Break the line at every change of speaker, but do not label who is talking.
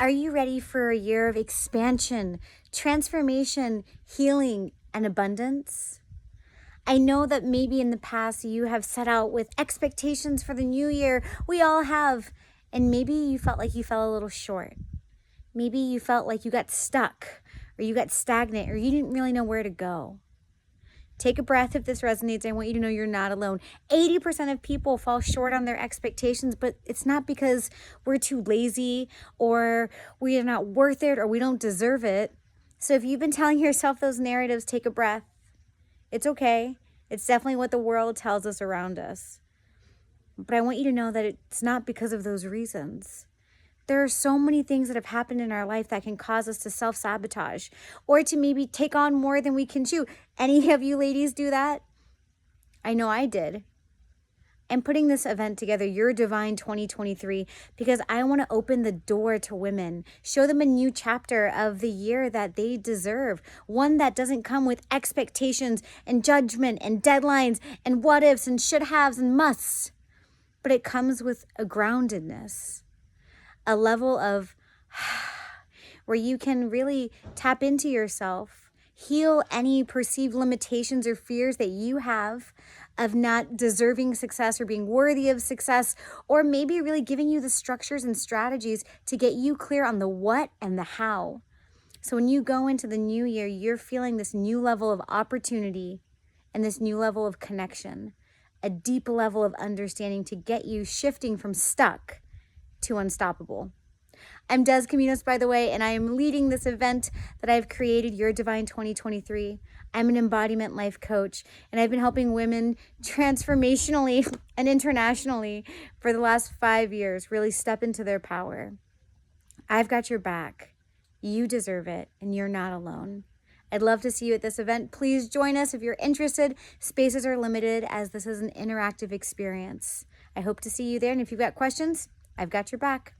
Are you ready for a year of expansion, transformation, healing, and abundance? I know that maybe in the past you have set out with expectations for the new year. We all have. And maybe you felt like you fell a little short. Maybe you felt like you got stuck or you got stagnant or you didn't really know where to go. Take a breath if this resonates. I want you to know you're not alone. 80% of people fall short on their expectations, but it's not because we're too lazy or we are not worth it or we don't deserve it. So if you've been telling yourself those narratives, take a breath. It's okay. It's definitely what the world tells us around us. But I want you to know that it's not because of those reasons. There are so many things that have happened in our life that can cause us to self-sabotage or to maybe take on more than we can chew. Any of you ladies do that? I know I did. I'm putting this event together, Your Divine 2023, because I want to open the door to women, show them a new chapter of the year that they deserve, one that doesn't come with expectations and judgment and deadlines and what ifs and should haves and musts, but it comes with a groundedness. A level of where you can really tap into yourself, heal any perceived limitations or fears that you have of not deserving success or being worthy of success, or maybe really giving you the structures and strategies to get you clear on the what and the how. So when you go into the new year, you're feeling this new level of opportunity and this new level of connection, a deep level of understanding to get you shifting from stuck to unstoppable. I'm Des Caminos, by the way, and I am leading this event that I've created, Your Divine 2023. I'm an embodiment life coach, and I've been helping women transformationally and internationally for the last 5 years really step into their power. I've got your back. You deserve it, and you're not alone. I'd love to see you at this event. Please join us if you're interested. Spaces are limited as this is an interactive experience. I hope to see you there, and if you've got questions, I've got your back.